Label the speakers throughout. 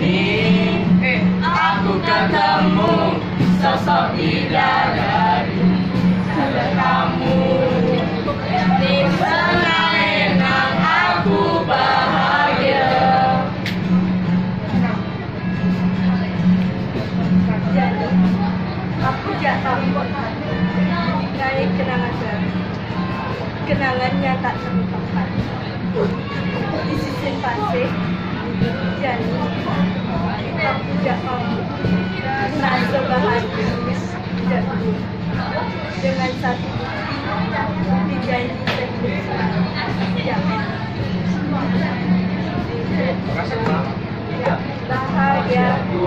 Speaker 1: ini aku ketemu sosok bidadari. Ada kamu di senang aku bahagia.
Speaker 2: Aku jatuh dari kenangan baru, kenangannya tak terlupakan. Di sisi pasir, jadi aku jatuh merasa bahagia dengan satu bukti janji bahagiaku.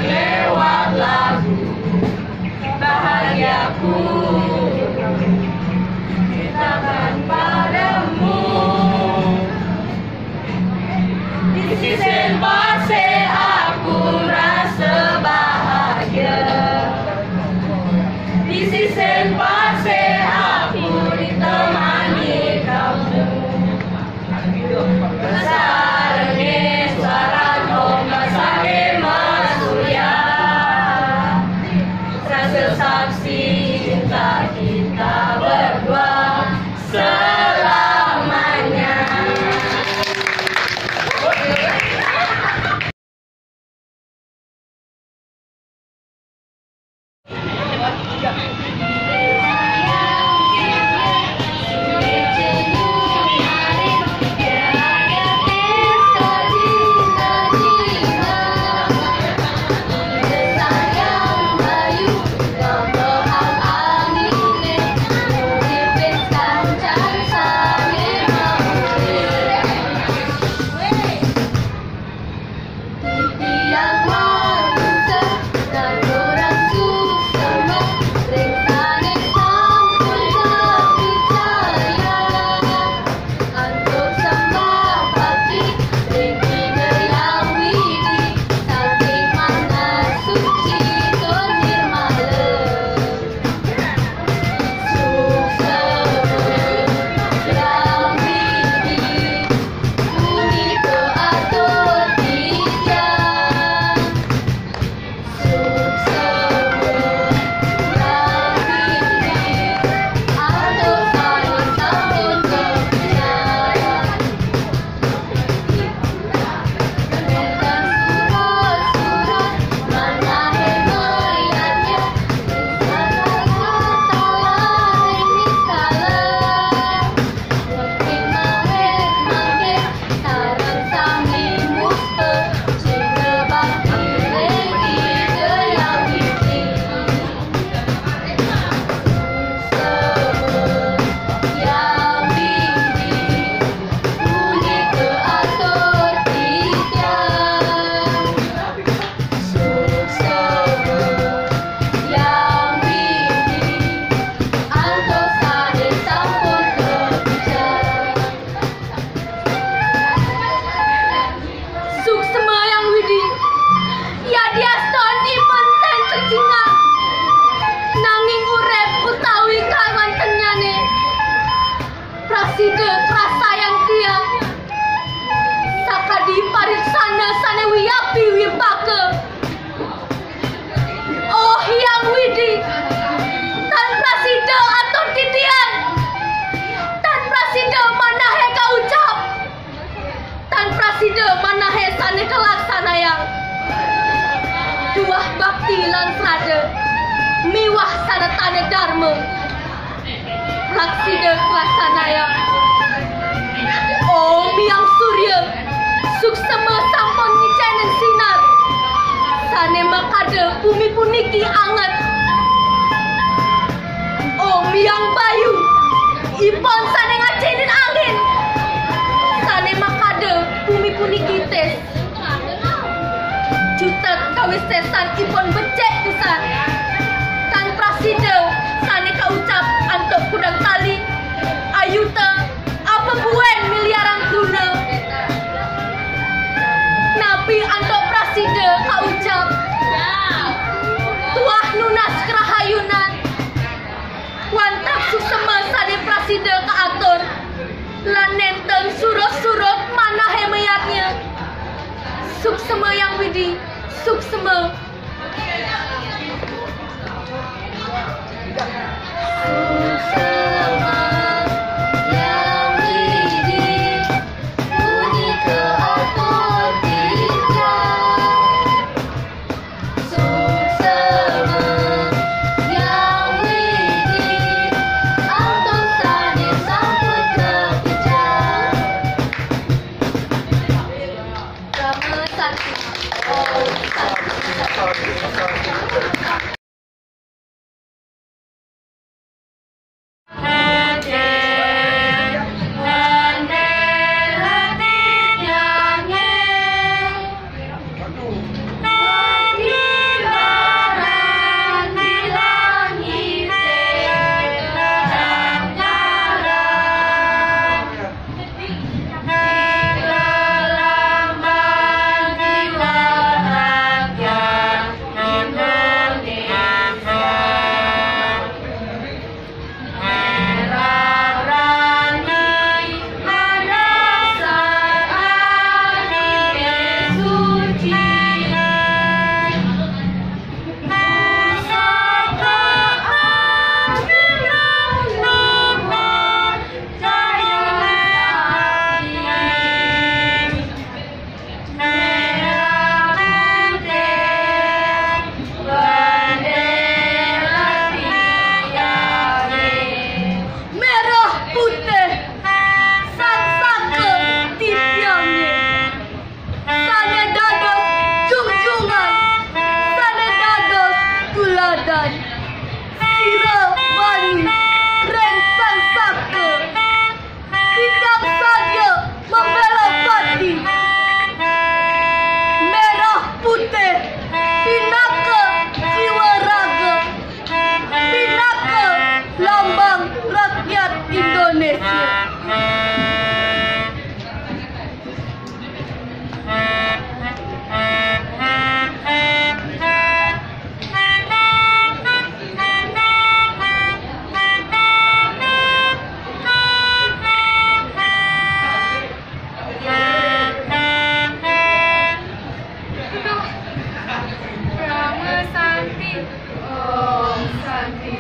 Speaker 1: Lewat lagu bahagiaku kitakan padamu. Di sisi pasir aku merasa bahagia. Di sisi pasir aku ditemani kamu. Sarangi suara ombak sambil mesuya, rasa saksi cinta kita berdua selamanya.
Speaker 2: Duah bakti lan srade miwah sanatane dharma lakside klasanaya. Om Hyang Surya suksema sampun nyicenen sinar sane makade bumi puniki anget. Om Hyang Bayu ipon sane ngacenin angin sane makade bumi puniki tes juta kawisesan ipon becek pisan tan prasida sane kaucap antuk kudang tali ayuta apa buen miliaran guna nabi antuk prasida kaucap tuah nunas kerahayunan wantap susema sane prasida kaatur lan nenteng surut-surut manahe Suksema Yang Widi, Suksema. Suksema Yang Widi, bunyi ke atur tingkat. Suksema Yang Widi, atur tani sambut kepijak. Rama Santi, Om Santi.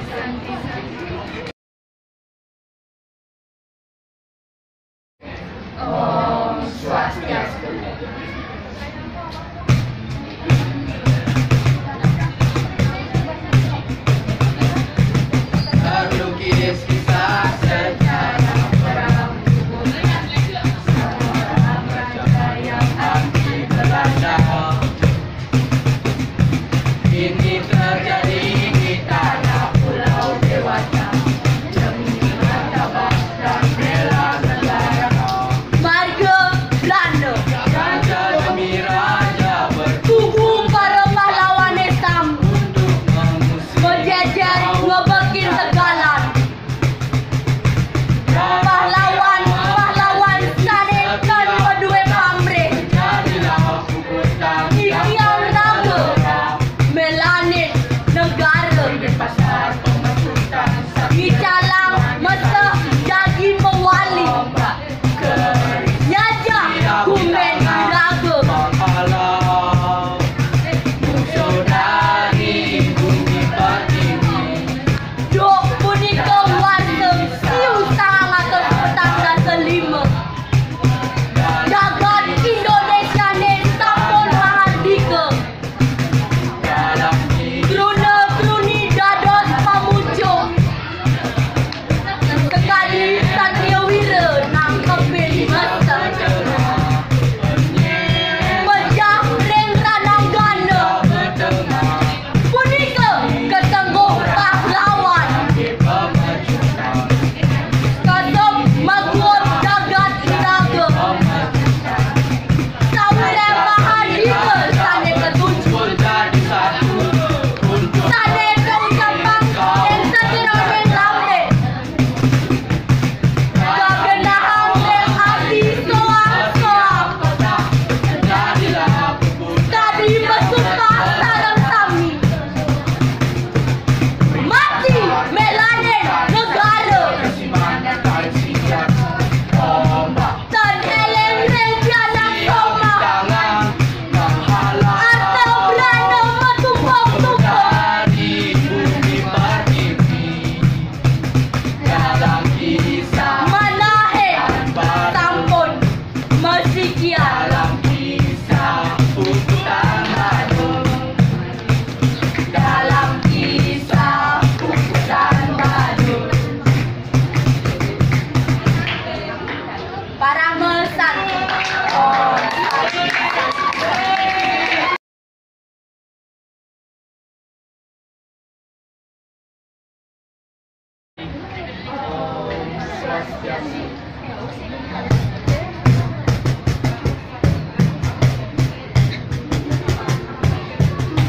Speaker 2: Ini terjadi di tanah Pulau Dewata.
Speaker 3: Swastiastu.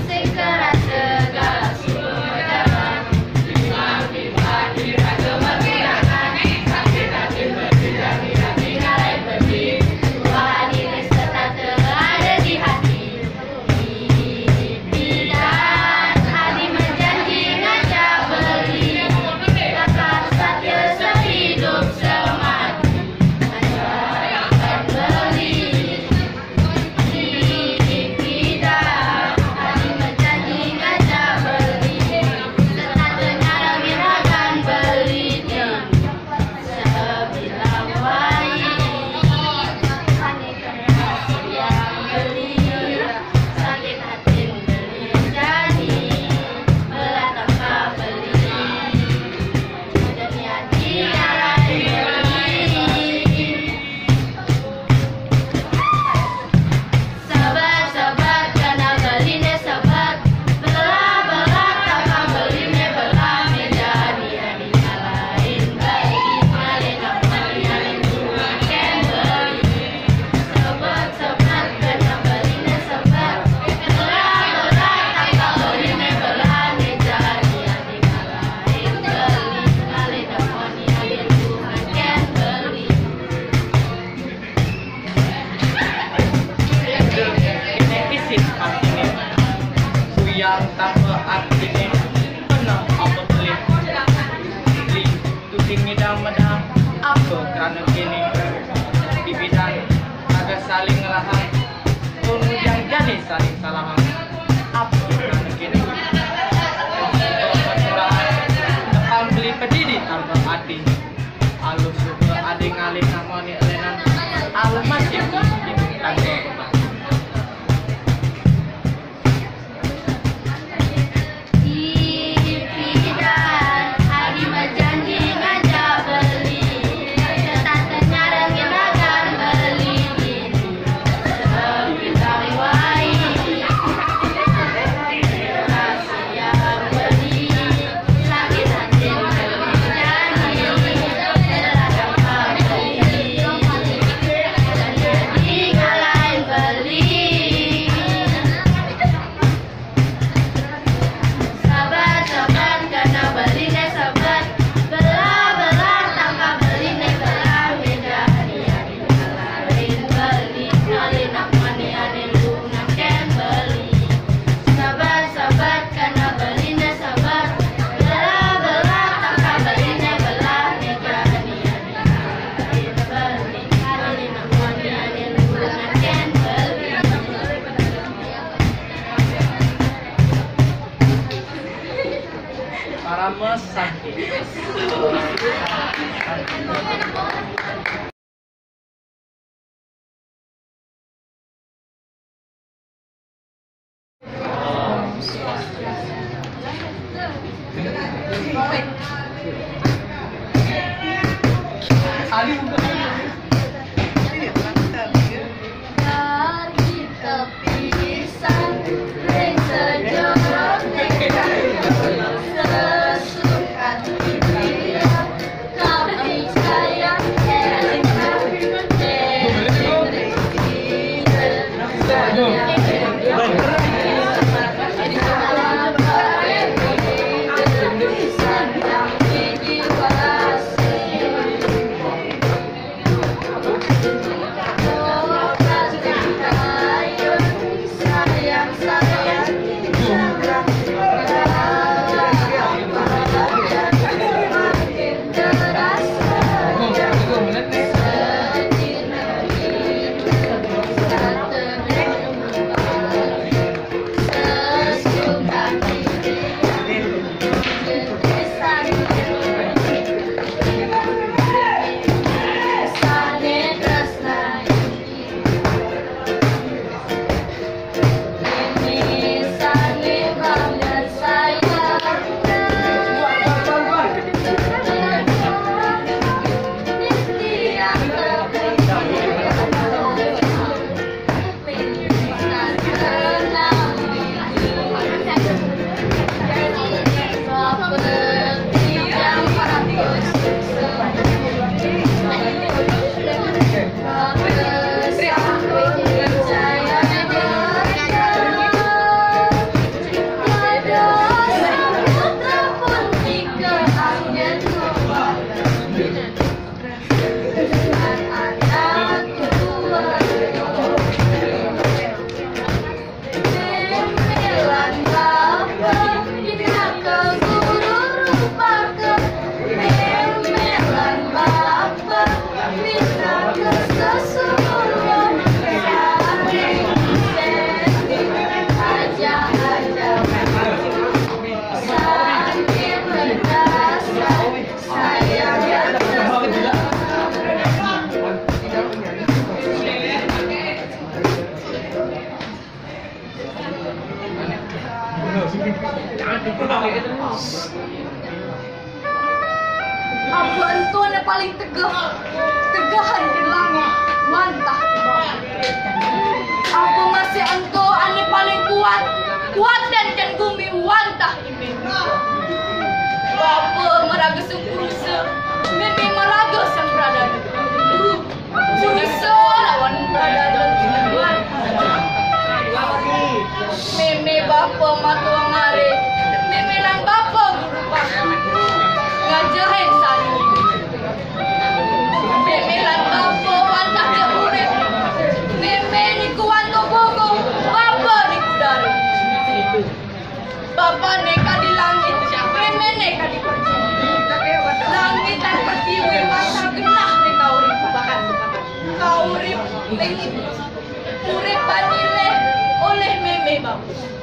Speaker 1: Sekeras segala suku negara, dimaki-maki kemerdekaan, sakit hati berjadi nilai berdiri, Tuhan ini serta terada di hati. Bidan hadi menjanji ngajak beli, kata satya sehidup semati, ngajak beli. Bidan hadi menjanji ngajak beli, serta dengar gerakan beli sebilang wai, yang beli sakit hati beli jadi belah tanpa beli, dunia tinggalai beli. Sabar-sabar kena beli ne sabar, belah-belah tanpa beli ne belah menjadi hari lain beli, ngalin beli ngalin bukan beli. Sabar-sabar kena beli ne sabar, belah-belah tanpa beli ne belah menjadi hari lain beli, ngalin beli ngalin bukan beli.
Speaker 3: Ini isin artinya Kuyang tanpa artinya Pernah apa beli Li Tuding ngidam-medam Apa kerana kini Di bidang Agak saling ngelahan Pun yang jadi saling salahan Apa kerana kini Percurahan Depan beli pedidi tanpa adi Alu suka ading-aling nama ni elenan Alu masih Ibu tangga
Speaker 1: Bidan hadi menjanji ngajak beli, serta ternyata gerakan beli sebilang wai, rahasia beli sakit hati beli jadi belah tanpa beli, jadi kalahin beli. Sabar-sabar kena beli ne sabar, belah-belah tanpa beli ne belah menjadi hari lain beli, ngalin mani aden lungan ken beli. Sabar-sabar kena beli ne sabar, belah-belah tanpa beli ne belah menjadi hari lain beli, ngalin mani aden lungan ken beli.
Speaker 3: Para mesakit Ali
Speaker 1: Kita pisah, ring sejauh sesuka dia, kami sayang
Speaker 2: Apa entu ane paling tegahan di langit mantap. Apa masih entu ane paling kuat dan bumi wantah ime. Bapa meraga sempuruse, meme meraga sang berada. Surusa lawan berada tuan. Meme bapa matuang are, meme lang bapa guru pak. Ngajahin sani. Meme lang bapa wantah ke urip. Meme ni kuwanto bogo, bapa ni kudari. Bapa neka di langit, meme neka di bumi. Langit dan pertiwi masa genah ni kau urip. Kau urip, urip panile oleh meme bapa.